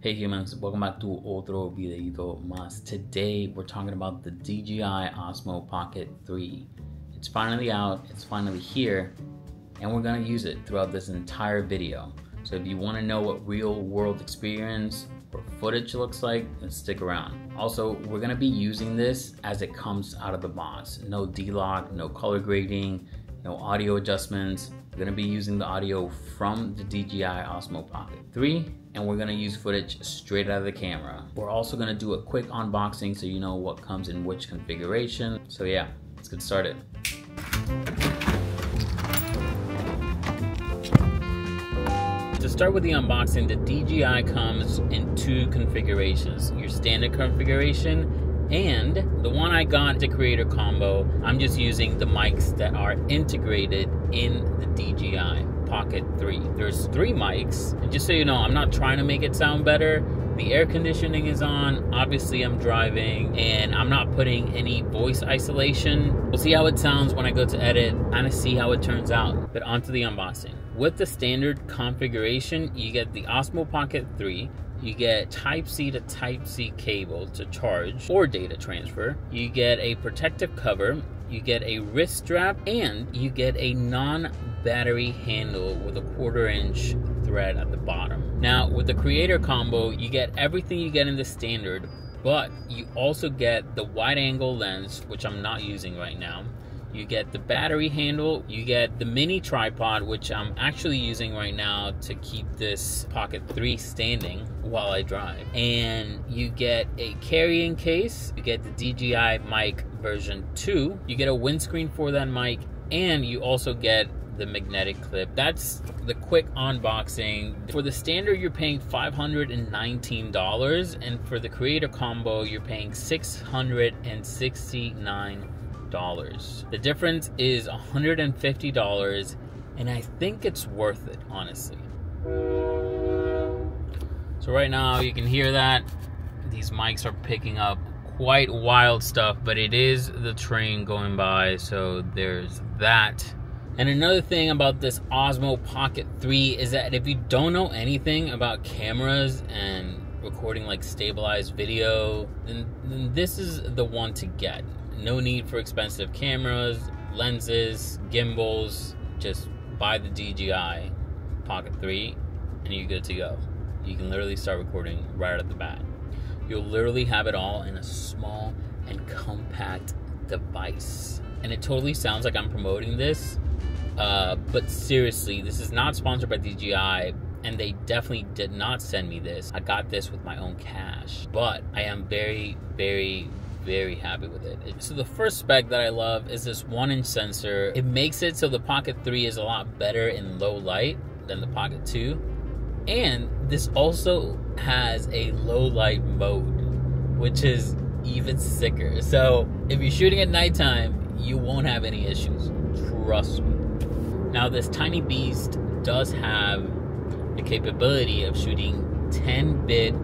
Hey humans, welcome back to otro videito más. Today we're talking about the DJI Osmo Pocket 3. It's finally out, it's finally here, and we're gonna use it throughout this entire video. So if you wanna know what real world experience or footage looks like, then stick around. Also, we're gonna be using this as it comes out of the box. No D-Lock, no color grading, no audio adjustments. We're gonna be using the audio from the DJI Osmo Pocket 3, and we're gonna use footage straight out of the camera. We're also gonna do a quick unboxing so you know what comes in which configuration. So yeah, let's get started. To start with the unboxing, the DJI comes in two configurations. Your standard configuration and the one I got, the creator combo. I'm just using the mics that are integrated in the DJI Pocket 3. There's 3 mics, and just so you know, I'm not trying to make it sound better. The air conditioning is on, obviously I'm driving, and I'm not putting any voice isolation. We'll see how it sounds when I go to edit, kind of see how it turns out. But onto the unboxing. With the standard configuration, you get the Osmo Pocket 3, you get Type-C to Type-C cable to charge or data transfer, you get a protective cover, you get a wrist strap, and you get a non-battery handle with a 1/4 inch thread at the bottom. Now with the creator combo, you get everything you get in the standard, but you also get the wide angle lens, which I'm not using right now. You get the battery handle, you get the mini tripod, which I'm actually using right now to keep this Pocket 3 standing while I drive. And you get a carrying case, you get the DJI mic version 2, you get a windscreen for that mic, and you also get the magnetic clip. That's the quick unboxing. For the standard, you're paying $519, and for the creator combo, you're paying $669. The difference is $150, and I think it's worth it, honestly. So right now you can hear that these mics are picking up quite wild stuff, but it is the train going by, so there's that. And another thing about this Osmo Pocket 3 is that if you don't know anything about cameras and recording like stabilized video, then this is the one to get. No need for expensive cameras, lenses, gimbals. Just buy the DJI Pocket 3 and you're good to go. You can literally start recording right at the bat. You'll literally have it all in a small and compact device. And it totally sounds like I'm promoting this, but seriously, this is not sponsored by DJI, and they definitely did not send me this. I got this with my own cash, but I am very, very, very happy with it. So the first spec that I love is this 1-inch sensor. It makes it so the Pocket 3 is a lot better in low light than the Pocket 2. And this also has a low light mode, which is even sicker. So if you're shooting at nighttime, you won't have any issues. Trust me. Now this tiny beast does have the capability of shooting 10-bit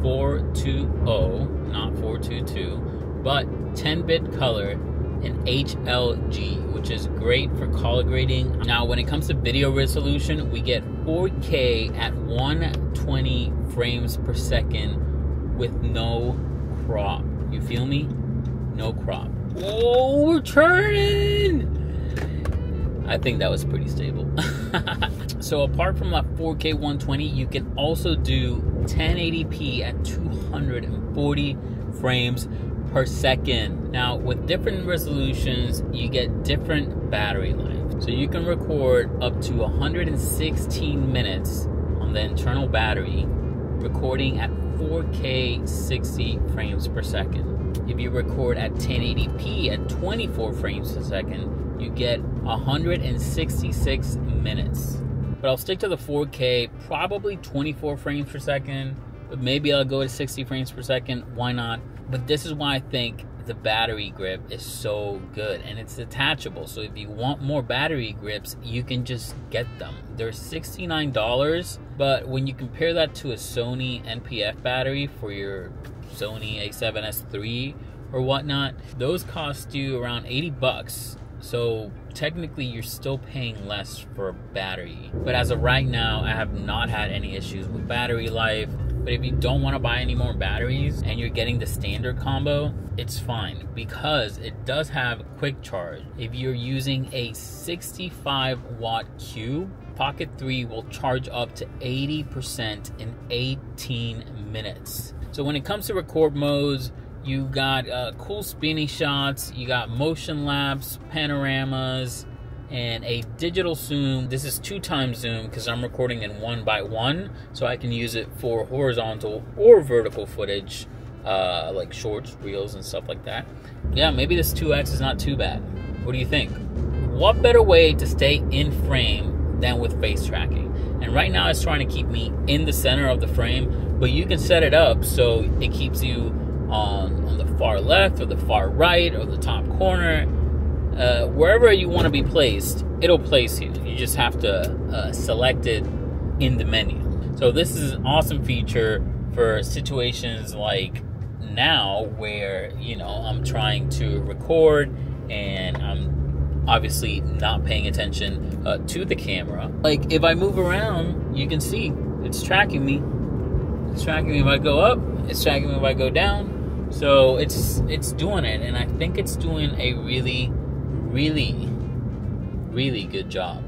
420, not 422, but 10-bit color in HLG, which is great for color grading. Now, when it comes to video resolution, we get 4K at 120 frames per second with no crop. You feel me? No crop. Oh, we're turning! I think that was pretty stable. So apart from that 4K 120, you can also do 1080p at 240 frames per second. Now, with different resolutions, you get different battery life. So you can record up to 116 minutes on the internal battery, recording at 4K 60 frames per second. If you record at 1080p at 24 frames per second, you get 166 minutes. But I'll stick to the 4K, probably 24 frames per second, but maybe I'll go to 60 frames per second. Why not? But this is why I think the battery grip is so good, and it's detachable. So if you want more battery grips, you can just get them. They're $69, but when you compare that to a Sony NPF battery for your Sony a7S III or whatnot, those cost you around 80 bucks. So technically you're still paying less for a battery. But as of right now, I have not had any issues with battery life. But if you don't want to buy any more batteries and you're getting the standard combo, it's fine, because it does have quick charge. If you're using a 65 watt cube, Pocket 3 will charge up to 80% in 18 minutes. So when it comes to record modes, you got cool spinny shots, you got motion lapse, panoramas, and a digital zoom. This is 2x zoom because I'm recording in 1:1, so I can use it for horizontal or vertical footage, like shorts, reels, and stuff like that. Yeah, maybe this 2x is not too bad. What do you think? What better way to stay in frame than with face tracking? And right now it's trying to keep me in the center of the frame, but you can set it up so it keeps you on the far left or the far right or the top corner. Wherever you want to be placed, it'll place you. You just have to select it in the menu. So this is an awesome feature for situations like now where, you know, I'm trying to record and I'm obviously not paying attention to the camera. Like if I move around, you can see it's tracking me. It's tracking me if I go up, it's tracking me if I go down. So it's doing it, and I think it's doing a really good job.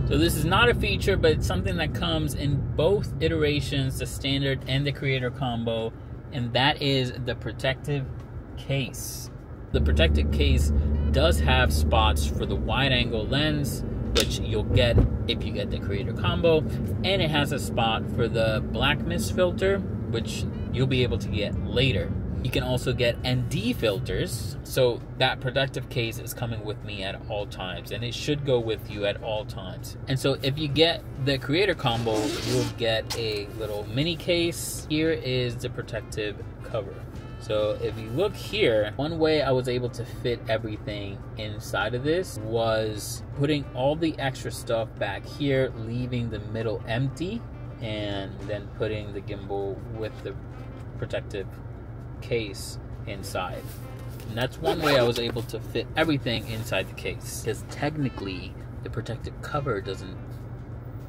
So this is not a feature, but it's something that comes in both iterations, the standard and the creator combo, and that is the protective case. The protective case does have spots for the wide angle lens, which you'll get if you get the creator combo, and it has a spot for the black mist filter, which you'll be able to get later. You can also get ND filters, so that protective case is coming with me at all times, and it should go with you at all times. And so if you get the creator combo, you'll get a little mini case. Here is the protective cover. So if you look here, one way I was able to fit everything inside of this was putting all the extra stuff back here, leaving the middle empty, and then putting the gimbal with the protective case inside. And that's one way I was able to fit everything inside the case, because technically the protective cover doesn't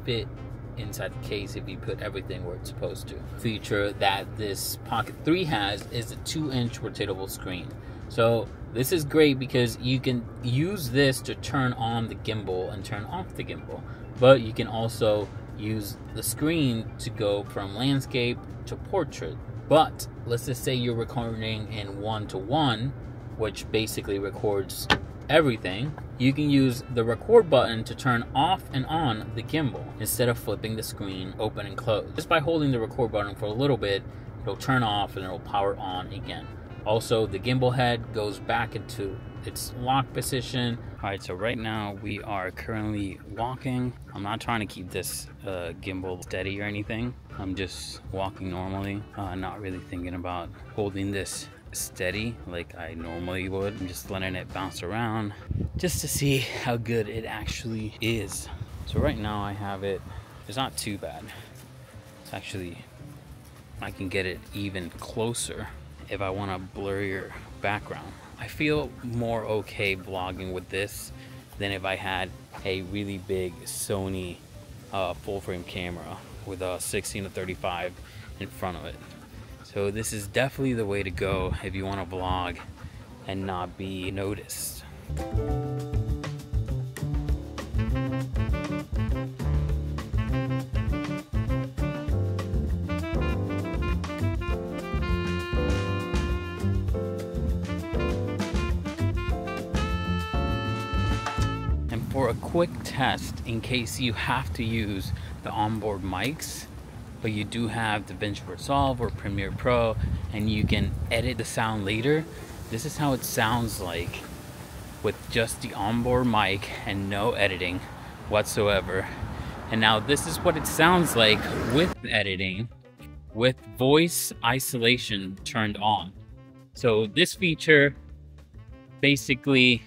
fit inside the case if you put everything where it's supposed to. Feature that this Pocket 3 has is a 2-inch rotatable screen. So this is great because you can use this to turn on the gimbal and turn off the gimbal, but you can also use the screen to go from landscape to portrait. But let's just say you're recording in 1:1, which basically records everything. You can use the record button to turn off and on the gimbal instead of flipping the screen open and close. Just by holding the record button for a little bit, it'll turn off and it'll power on again. Also, the gimbal head goes back into its lock position. All right, so right now we are currently walking. I'm not trying to keep this gimbal steady or anything. I'm just walking normally, not really thinking about holding this steady like I normally would. I'm just letting it bounce around just to see how good it actually is. So right now I have it, it's not too bad. It's actually, I can get it even closer if I want a blurrier background. I feel more okay vlogging with this than if I had a really big Sony full frame camera with a 16-35 in front of it. So this is definitely the way to go if you want to vlog and not be noticed. for a quick test, in case you have to use the onboard mics, but you do have DaVinci Resolve or Premiere Pro, and you can edit the sound later, this is how it sounds like with just the onboard mic and no editing whatsoever. And now this is what it sounds like with editing, with voice isolation turned on. So this feature basically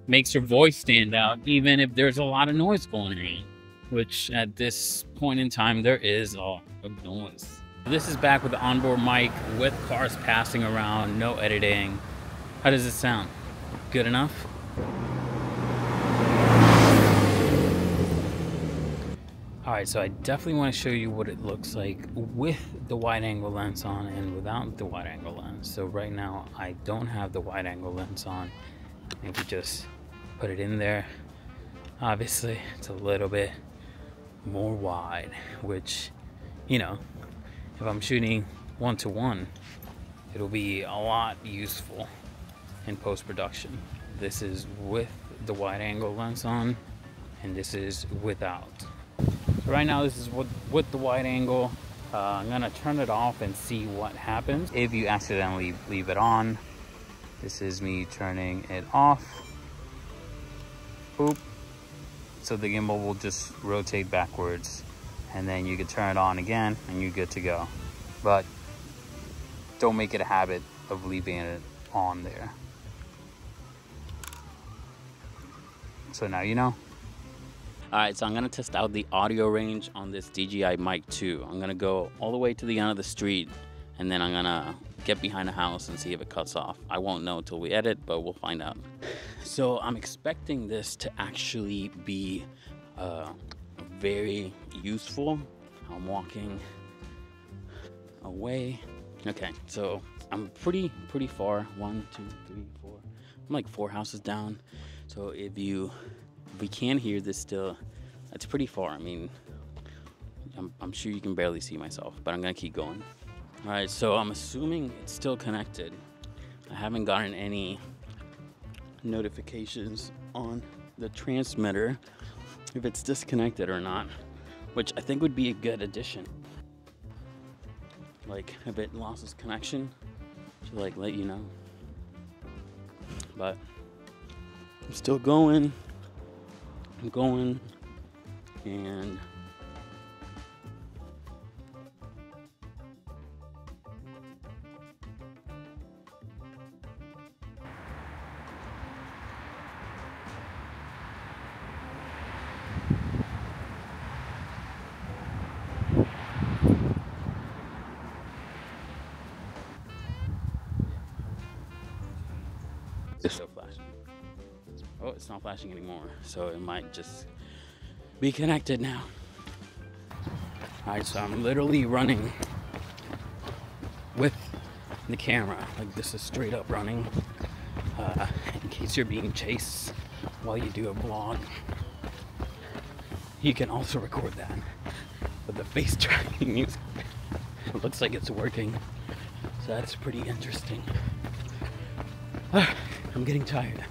makes your voice stand out even if there's a lot of noise going on, which at this point in time there is a lot of noise. This is back with the onboard mic, with cars passing around, no editing. How does it sound? Good enough? Alright, so I definitely want to show you what it looks like with the wide angle lens on and without the wide angle lens. So right now I don't have the wide angle lens on. If we just put it in there, obviously it's a little bit more wide, which, you know, if I'm shooting 1:1, it'll be a lot useful in post-production. This is with the wide angle lens on, and this is without. So right now this is with the wide angle. I'm gonna turn it off and see what happens if you accidentally leave it on. This is me turning it off. Boop. So the gimbal will just rotate backwards, and then you can turn it on again and you're good to go. But don't make it a habit of leaving it on there. So now you know. Alright, so I'm gonna test out the audio range on this DJI Mic 2. I'm gonna go all the way to the end of the street, and then I'm gonna get behind a house and see if it cuts off. I won't know until we edit, but we'll find out. So I'm expecting this to actually be very useful. I'm walking away. Okay, so I'm pretty far. 1, 2, 3, 4. I'm like 4 houses down. So if we can hear this still, that's pretty far. I mean, I'm sure you can barely see myself, but I'm gonna keep going. All right, so I'm assuming it's still connected. I haven't gotten any notifications on the transmitter if it's disconnected or not, which I think would be a good addition. Like if it loses connection, to like let you know. But I'm still going. I'm going, and it's still flashing. Oh, it's not flashing anymore, so it might just be connected now. Alright, so I'm literally running with the camera. Like, this is straight up running. In case you're being chased while you do a vlog. You can also record that with the face tracking music. It looks like it's working, so that's pretty interesting. I'm getting tired.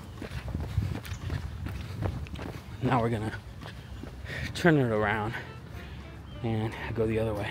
Now we're gonna turn it around and go the other way.